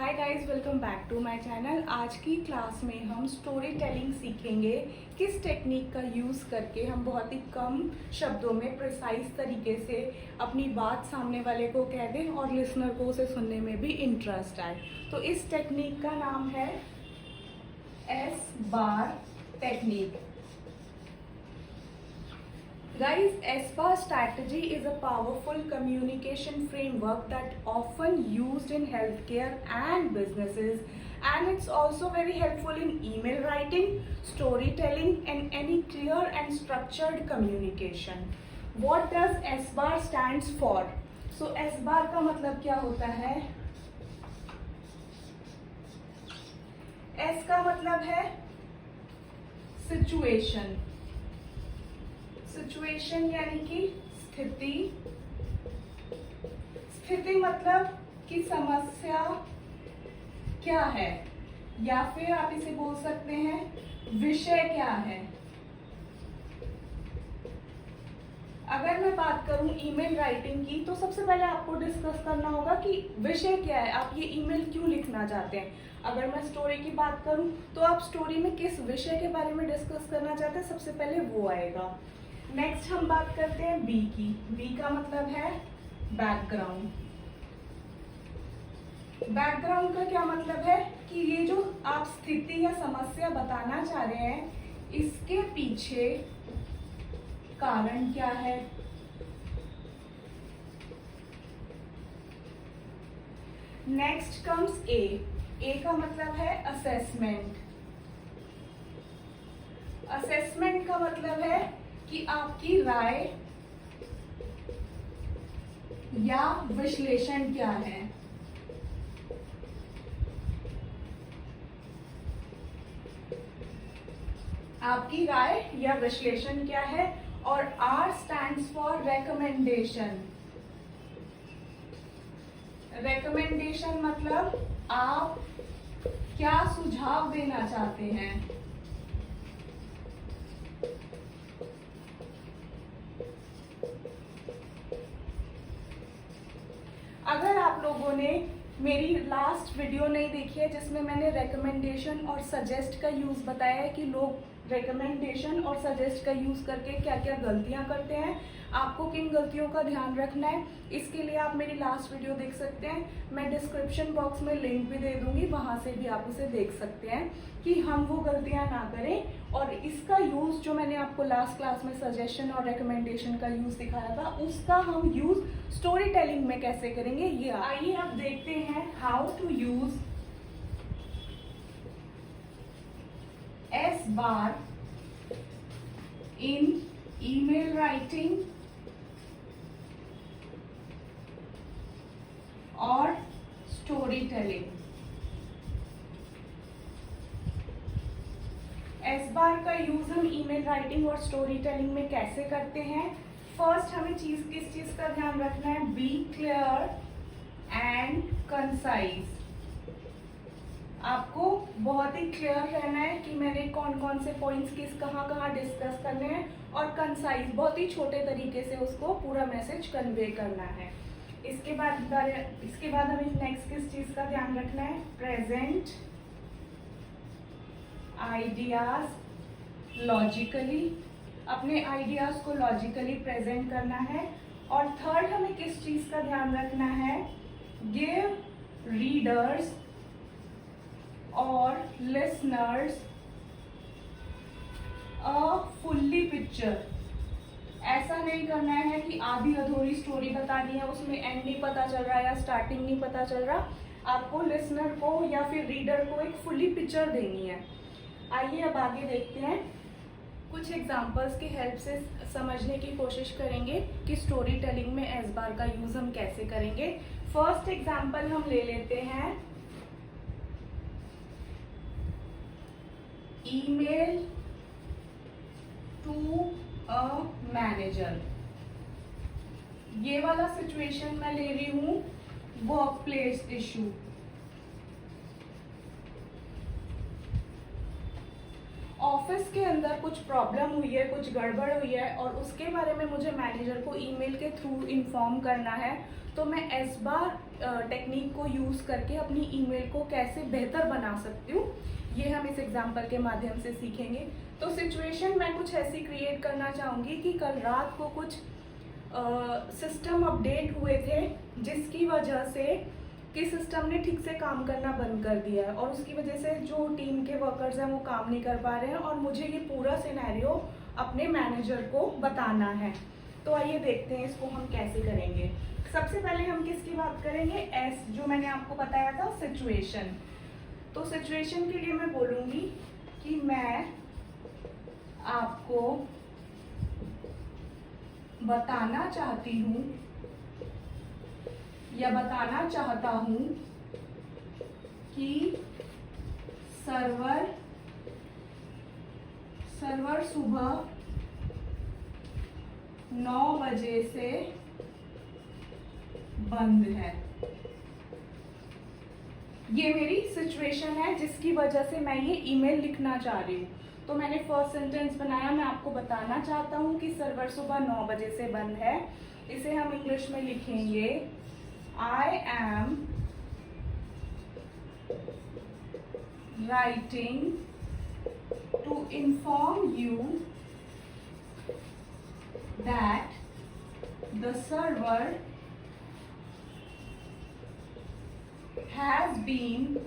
Hi guys, welcome back to my channel. आज की class में हम स्टोरी टेलिंग सीखेंगे। किस टेक्निक का यूज़ करके हम बहुत ही कम शब्दों में प्रिसाइज तरीके से अपनी बात सामने वाले को कह दें और लिसनर को उसे सुनने में भी इंटरेस्ट आए। तो इस टेक्निक का नाम है S bar technique. Guys, SBAR strategy is a powerful communication framework that often used in healthcare and businesses, and it's also very helpful in email writing, storytelling, and any clear and structured communication. What does SBAR stands for? So SBAR का मतलब क्या होता है? S का मतलब है situation. Situation यानी कि स्थिति। स्थिति मतलब कि समस्या क्या है, या फिर आप इसे बोल सकते हैं विषय क्या है। अगर मैं बात करूं ईमेल राइटिंग की, तो सबसे पहले आपको डिस्कस करना होगा कि विषय क्या है, आप ये ईमेल क्यों लिखना चाहते हैं। अगर मैं स्टोरी की बात करूं तो आप स्टोरी में किस विषय के बारे में डिस्कस करना चाहते हैं, सबसे पहले वो आएगा। नेक्स्ट हम बात करते हैं बी की। बी का मतलब है बैकग्राउंड। बैकग्राउंड का क्या मतलब है कि ये जो आप स्थिति या समस्या बताना चाह रहे हैं, इसके पीछे कारण क्या है। नेक्स्ट कम्स ए। ए का मतलब है असेसमेंट। असेसमेंट का मतलब है कि आपकी राय या विश्लेषण क्या है। आपकी राय या विश्लेषण क्या है। और R stands for recommendation. Recommendation मतलब आप क्या सुझाव देना चाहते हैं। अगर आप लोगों ने मेरी लास्ट वीडियो नहीं देखी है जिसमें मैंने रेकमेंडेशन और सजेस्ट का यूज़ बताया है कि लोग रेकमेंडेशन और सजेस्ट का यूज़ करके क्या क्या गलतियां करते हैं, आपको किन गलतियों का ध्यान रखना है, इसके लिए आप मेरी लास्ट वीडियो देख सकते हैं। मैं डिस्क्रिप्शन बॉक्स में लिंक भी दे दूंगी, वहां से भी आप उसे देख सकते हैं कि हम वो गलतियां ना करें। और इसका यूज़ जो मैंने आपको लास्ट क्लास में सजेशन और रेकमेंडेशन का यूज़ दिखाया था, उसका हम यूज़ स्टोरी टेलिंग में कैसे करेंगे, ये आइए अब देखते हैं how to use S bar in email writing और स्टोरी टेलिंग। एस बार का यूज हम ईमेल राइटिंग और स्टोरी टेलिंग में कैसे करते हैं। फर्स्ट हमें किस चीज का ध्यान रखना है, बी क्लियर एंड कंसाइज। आपको बहुत ही क्लियर रहना है कि मैंने कौन कौन से पॉइंट्स कहाँ डिस्कस करने हैं, और कंसाइज बहुत ही छोटे तरीके से उसको पूरा मैसेज कन्वे करना है। इसके बाद हमें नेक्स्ट किस चीज का ध्यान रखना है, प्रेजेंट आइडियाज लॉजिकली। अपने आइडियाज को लॉजिकली प्रेजेंट करना है। और थर्ड हमें किस चीज का ध्यान रखना है, गिव रीडर्स और लिसनर्स अ फुल्ली पिक्चर। ऐसा नहीं करना है कि आधी अधूरी स्टोरी बतानी है, उसमें एंड नहीं पता चल रहा या स्टार्टिंग नहीं पता चल रहा। आपको लिसनर को या फिर रीडर को एक फुल्ली पिक्चर देनी है। आइए अब आगे देखते हैं। कुछ एग्जांपल्स की हेल्प से समझने की कोशिश करेंगे कि स्टोरी टेलिंग में एस बार का यूज हम कैसे करेंगे। फर्स्ट एग्जांपल हम ले लेते हैं, ईमेल टू अ मैनेजर। ये वाला सिचुएशन मैं ले रही हूं वर्क प्लेस इशू। ऑफिस के अंदर कुछ प्रॉब्लम हुई है, कुछ गड़बड़ हुई है और उसके बारे में मुझे मैनेजर को ईमेल के थ्रू इन्फॉर्म करना है, तो मैं इस बार टेक्निक को यूज़ करके अपनी ईमेल को कैसे बेहतर बना सकती हूँ, ये हम इस एग्जाम्पल के माध्यम से सीखेंगे। तो सिचुएशन मैं कुछ ऐसी क्रिएट करना चाहूँगी कि कल रात को कुछ सिस्टम अपडेट हुए थे जिसकी वजह से कि सिस्टम ने ठीक से काम करना बंद कर दिया है और उसकी वजह से जो टीम के वर्कर्स हैं वो काम नहीं कर पा रहे हैं और मुझे ये पूरा सिनेरियो अपने मैनेजर को बताना है। तो आइए देखते हैं इसको हम कैसे करेंगे। सबसे पहले हम किसकी बात करेंगे, एस जो मैंने आपको बताया था सिचुएशन। तो सिचुएशन के लिए मैं बोलूँगी कि मैं आपको बताना चाहती हूँ या बताना चाहता हूँ कि सर्वर सुबह 9 बजे से बंद है। ये मेरी सिचुएशन है जिसकी वजह से मैं ये ईमेल लिखना चाह रही हूँ। तो मैंने फर्स्ट सेंटेंस बनाया, मैं आपको बताना चाहता हूँ कि सर्वर सुबह 9 बजे से बंद है। इसे हम इंग्लिश में लिखेंगे, I am writing to inform you that the server has been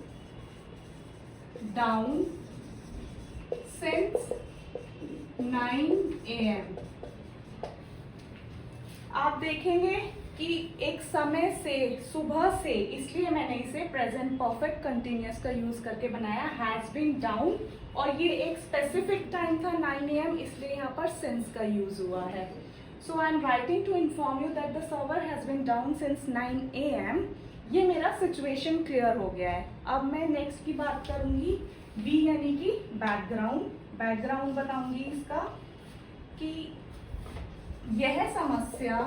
down since 9 AM। आप देखेंगे कि एक समय से, सुबह से, इसलिए मैंने इसे प्रेजेंट परफेक्ट कंटिन्यूअस का यूज करके बनाया, हैज बीन डाउन, और ये एक स्पेसिफिक टाइम था 9 AM, इसलिए यहाँ पर सिंस का यूज हुआ है। So I am writing to inform you that the server has been down since 9 AM। ये मेरा सिचुएशन क्लियर हो गया है। अब मैं नेक्स्ट की बात करूंगी, बी यानी कि बैकग्राउंड बताऊंगी इसका कि यह समस्या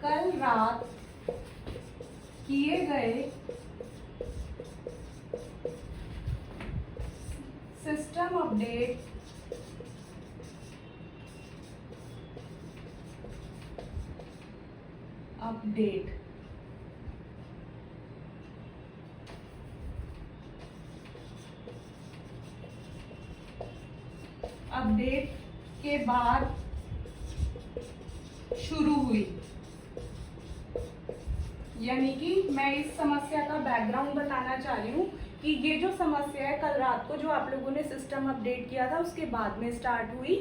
कल रात किए गए सिस्टम अपडेट के बाद शुरू हुई। यानी कि मैं इस समस्या का बैकग्राउंड बताना चाह रही हूँ कि ये जो समस्या है कल रात को जो आप लोगों ने सिस्टम अपडेट किया था उसके बाद में स्टार्ट हुई।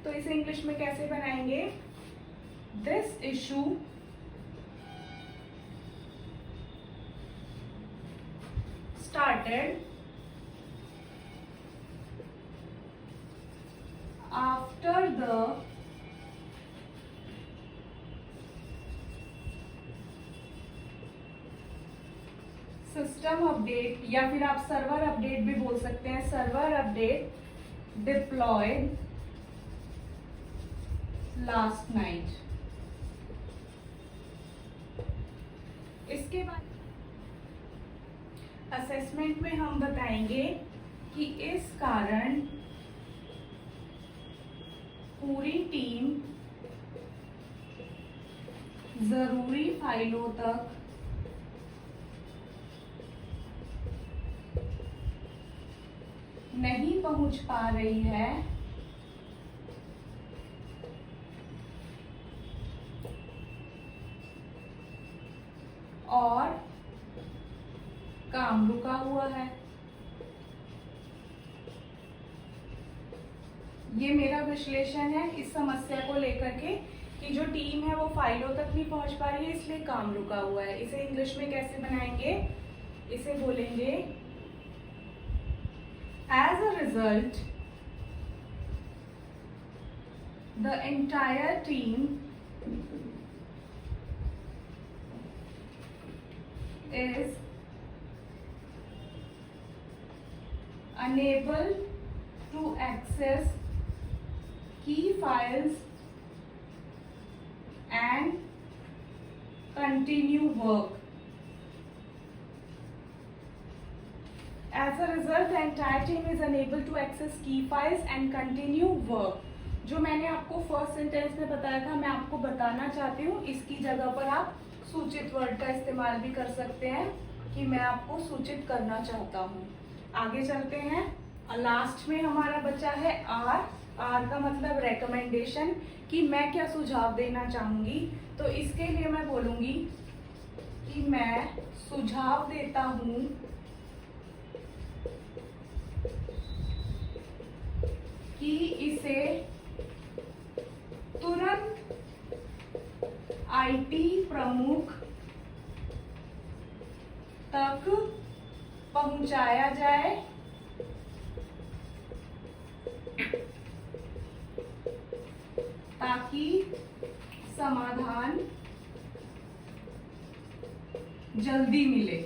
तो इसे इंग्लिश में कैसे बनाएंगे, this issue started after the system update, या फिर आप सर्वर अपडेट भी बोल सकते हैं, server update deployed last night. इसके बाद असेसमेंट में हम बताएंगे कि इस कारण पूरी टीम जरूरी फाइलों तक नहीं पहुंच पा रही है और काम रुका हुआ है। ये मेरा विश्लेषण है इस समस्या को लेकर के कि जो टीम है वो फाइलों तक नहीं पहुंच पा रही है, इसलिए काम रुका हुआ है। इसे इंग्लिश में कैसे बनाएंगे, इसे बोलेंगे as a result the entire team is unable to access key files and continue work। As a result, the entire team is unable to access key files and continue work. जो मैंने आपको first sentence में बताया था, मैं आपको बताना चाहती हूँ, इसकी जगह पर आप सूचित वर्ड का इस्तेमाल भी कर सकते हैं कि मैं आपको सूचित करना चाहता हूँ। आगे चलते हैं। लास्ट में हमारा बचा है आर। आर का मतलब रेकमेंडेशन, कि मैं क्या सुझाव देना चाहूँगी। तो इसके लिए मैं बोलूँगी कि मैं सुझाव देता हूँ कि इसे तुरंत आईटी प्रमुख तक पहुंचाया जाए ताकि समाधान जल्दी मिले।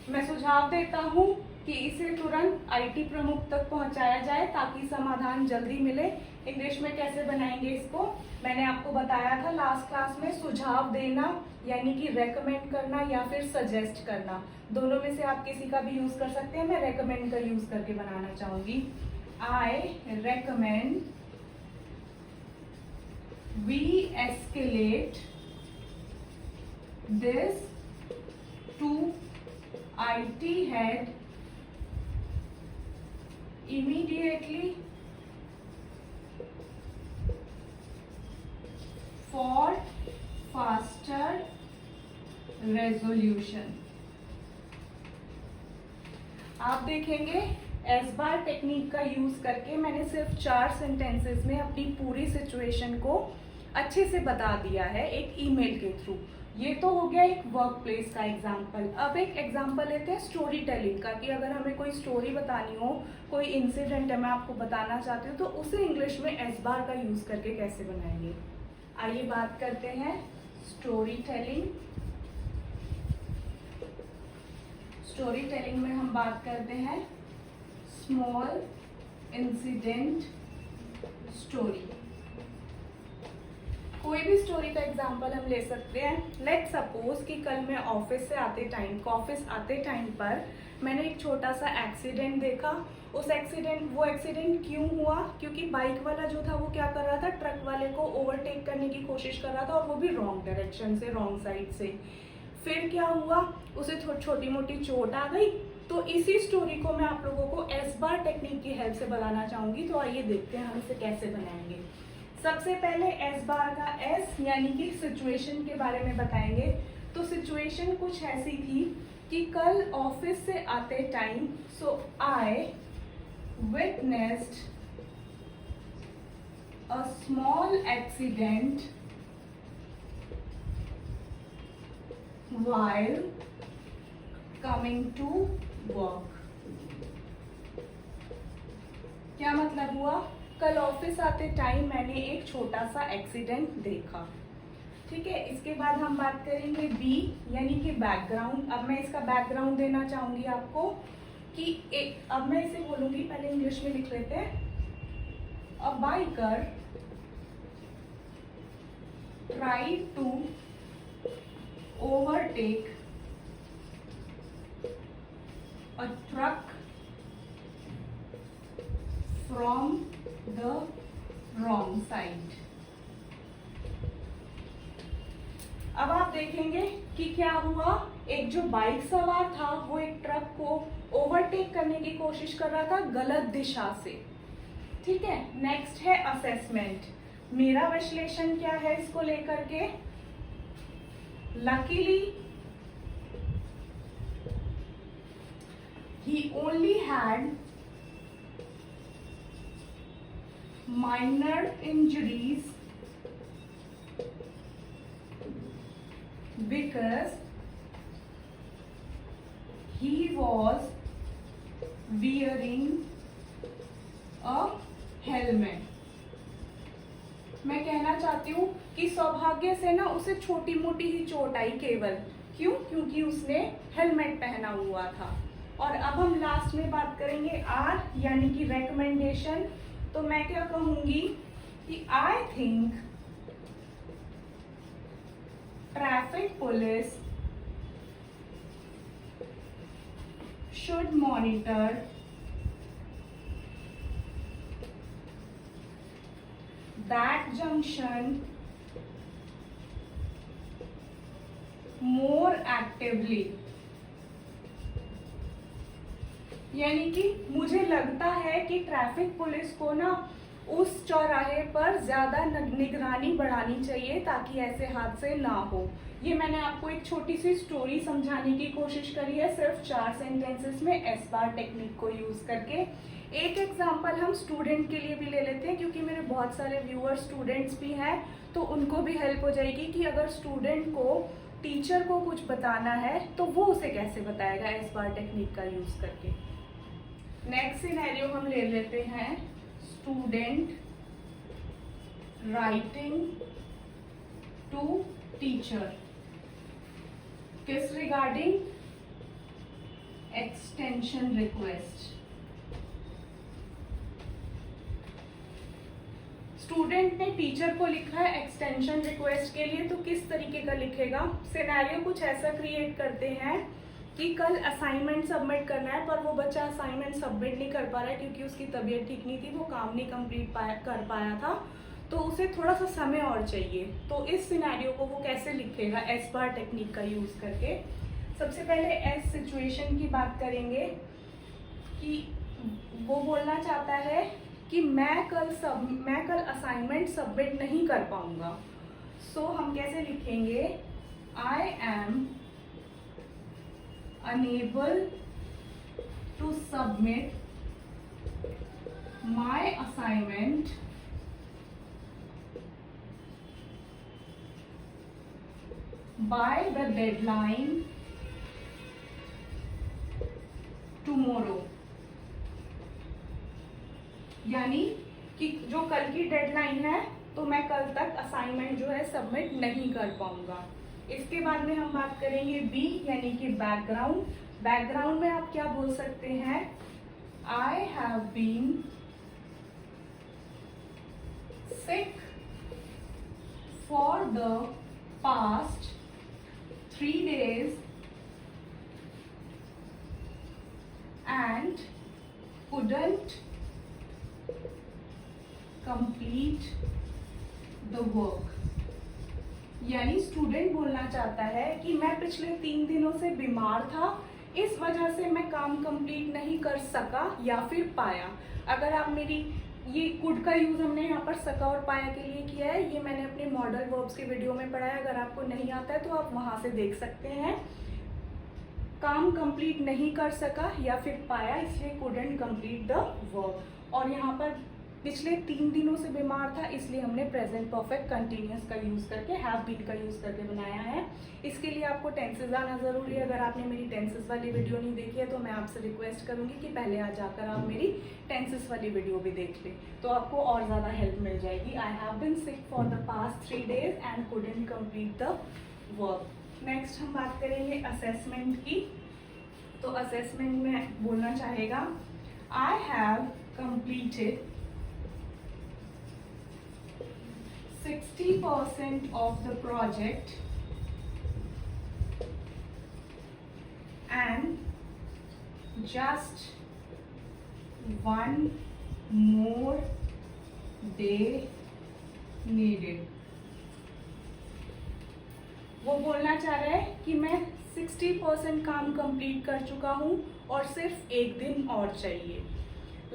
मैं सुझाव देता हूं कि इसे तुरंत आईटी प्रमुख तक पहुंचाया जाए ताकि समाधान जल्दी मिले। इंग्लिश में कैसे बनाएंगे इसको, मैंने आपको बताया था लास्ट क्लास में। सुझाव देना यानी कि रेकमेंड करना या फिर सजेस्ट करना, दोनों में से आप किसी का भी यूज कर सकते हैं। मैं रेकमेंड का यूज करके बनाना चाहूंगी। I recommend we escalate this to IT head immediately for faster resolution। आप देखेंगे एस बार टेक्निक का यूज करके मैंने सिर्फ 4 सेंटेंसेस में अपनी पूरी सिचुएशन को अच्छे से बता दिया है एक ईमेल के थ्रू। ये तो हो गया एक वर्क प्लेस का एग्जाम्पल। अब एक एग्जाम्पल लेते हैं स्टोरी टेलिंग का, कि अगर हमें कोई स्टोरी बतानी हो, कोई इंसिडेंट है मैं आपको बताना चाहती हूँ, तो उसे इंग्लिश में एस बार का यूज करके कैसे बनाएंगे। आइए बात करते हैं स्टोरी टेलिंग। स्टोरी टेलिंग में हम बात करते हैं स्मॉल इंसिडेंट स्टोरी। कोई भी स्टोरी का एग्जाम्पल हम ले सकते हैं। लेट सपोज कि कल मैं ऑफिस आते टाइम पर मैंने एक छोटा सा एक्सीडेंट देखा। वो एक्सीडेंट क्यों हुआ, क्योंकि बाइक वाला जो था वो क्या कर रहा था, ट्रक वाले को ओवरटेक करने की कोशिश कर रहा था, और वो भी रॉन्ग डायरेक्शन से, रॉन्ग साइड से। फिर क्या हुआ, उसे छोटी मोटी चोट आ गई। तो इसी स्टोरी को मैं आप लोगों को एस बार टेक्निक की हेल्प से बताना चाहूंगी। तो आइए देखते हैं हम इसे कैसे बनाएंगे। सबसे पहले एस बार का एस यानी कि सिचुएशन के बारे में बताएंगे। तो सिचुएशन कुछ ऐसी थी कि कल ऑफिस से आते time I witnessed a small accident while coming to work। क्या मतलब हुआ, कल ऑफिस आते टाइम मैंने एक छोटा सा एक्सीडेंट देखा। ठीक है, इसके बाद हम बात करेंगे बी यानी कि बैकग्राउंड। अब मैं इसका बैकग्राउंड देना चाहूंगी आपको कि अब मैं इसे बोलूंगी, पहले इंग्लिश में लिख लेते हैं। A biker try to overtake a truck from the wrong side। अब आप देखेंगे कि क्या हुआ, एक जो बाइक सवार था वो एक ट्रक को ओवरटेक करने की कोशिश कर रहा था गलत दिशा से। ठीक है, नेक्स्ट है असेसमेंट। मेरा विश्लेषण क्या है इसको लेकर के। Luckily, he only had minor injuries because he was wearing a helmet। मैं कहना चाहती हूँ कि सौभाग्य से ना उसे छोटी मोटी ही चोट आई केवल, क्यों, क्योंकि उसने हेलमेट पहना हुआ था। और अब हम लास्ट में बात करेंगे आर यानी कि रेकमेंडेशन। तो मैं क्या कहूंगी कि I think traffic police should monitor that junction more actively. यानी कि मुझे लगता है कि ट्रैफिक पुलिस को ना उस चौराहे पर ज्यादा निगरानी बढ़ानी चाहिए ताकि ऐसे हादसे ना हो। ये मैंने आपको एक छोटी सी स्टोरी समझाने की कोशिश करी है सिर्फ 4 सेंटेंसेस में एस बार टेक्निक को यूज करके। एक एग्जांपल हम स्टूडेंट के लिए भी ले लेते हैं क्योंकि मेरे बहुत सारे व्यूअर स्टूडेंट्स भी हैं, तो उनको भी हेल्प हो जाएगी कि अगर स्टूडेंट को टीचर को कुछ बताना है तो वो उसे कैसे बताएगा एस बार टेक्निक का यूज करके। नेक्स्ट सिनेरियो हम ले लेते हैं स्टूडेंट राइटिंग टू टीचर, किस रिगार्डिंग? Extension request. स्टूडेंट ने टीचर को लिखा है एक्सटेंशन रिक्वेस्ट के लिए, तो किस तरीके का लिखेगा? सिनेरियो कुछ ऐसा क्रिएट करते हैं कि कल असाइनमेंट सबमिट करना है पर वो बच्चा असाइनमेंट सबमिट नहीं कर पा रहा है क्योंकि उसकी तबीयत ठीक नहीं थी, वो काम नहीं कंप्लीट कर पाया था, तो उसे थोड़ा सा समय और चाहिए। तो इस सिनेरियो को वो कैसे लिखेगा एस बार टेक्निक का यूज करके? सबसे पहले एस सिचुएशन की बात करेंगे कि वो बोलना चाहता है कि मैं कल असाइनमेंट सबमिट नहीं कर पाऊंगा। सो हम कैसे लिखेंगे? I am unable to submit my assignment by the deadline tomorrow. यानी कि जो कल की डेडलाइन है तो मैं कल तक असाइनमेंट जो है सबमिट नहीं कर पाऊंगा। इसके बाद में हम बात करेंगे बी यानी कि बैकग्राउंड। बैकग्राउंड में आप क्या बोल सकते हैं? I have been sick for the past 3 days and couldn't complete the work। यानी स्टूडेंट बोलना चाहता है कि मैं पिछले 3 दिनों से बीमार था, इस वजह से मैं काम कंप्लीट नहीं कर सका या फिर पाया। अगर आप मेरी ये कुड का यूज हमने यहाँ पर सका और पाया के लिए किया है, ये मैंने अपने मॉडल वर्ब्स के वीडियो में पढ़ा है। अगर आपको नहीं आता है तो आप वहां से देख सकते हैं। काम कंप्लीट नहीं कर सका या फिर पाया, इसलिए कुडंट कंप्लीट द वर्क। और यहाँ पर पिछले 3 दिनों से बीमार था, इसलिए हमने प्रेजेंट परफेक्ट कंटिन्यूअस का यूज करके हैव बीन का यूज करके बनाया है। इसके लिए आपको टेंसेस आना जरूरी है। अगर आपने मेरी टेंसेस वाली वीडियो नहीं देखी है तो मैं आपसे रिक्वेस्ट करूंगी कि पहले आ जाकर आप मेरी टेंसेस वाली वीडियो भी देख लें, तो आपको और ज़्यादा हेल्प मिल जाएगी। I have been sick for the past 3 days and couldn't complete the work. Next हम बात करेंगे असेसमेंट की। तो असेसमेंट में बोलना चाहेगा I have completed 60% of the project and just 1 more day needed। वो बोलना चाह रहा है कि मैं 60% काम कंप्लीट कर चुका हूँ और सिर्फ 1 दिन और चाहिए।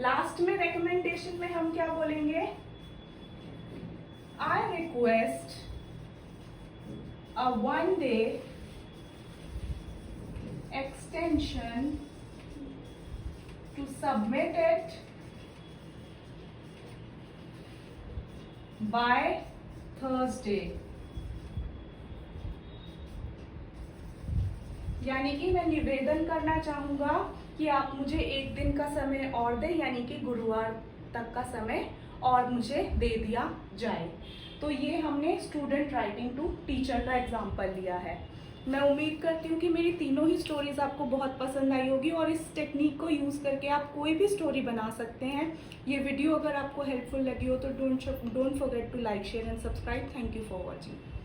लास्ट में रिकमेंडेशन में हम क्या बोलेंगे? I request a 1 day extension to submit it by Thursday। यानी कि मैं निवेदन करना चाहूंगा कि आप मुझे 1 दिन का समय और दें, यानी कि गुरुवार तक का समय और मुझे दे दिया जाए। तो ये हमने स्टूडेंट राइटिंग टू टीचर का एग्जाम्पल लिया है। मैं उम्मीद करती हूँ कि मेरी तीनों ही स्टोरीज आपको बहुत पसंद आई होगी और इस टेक्निक को यूज़ करके आप कोई भी स्टोरी बना सकते हैं। ये वीडियो अगर आपको हेल्पफुल लगी हो तो don't forget to like, share and subscribe. Thank you for watching.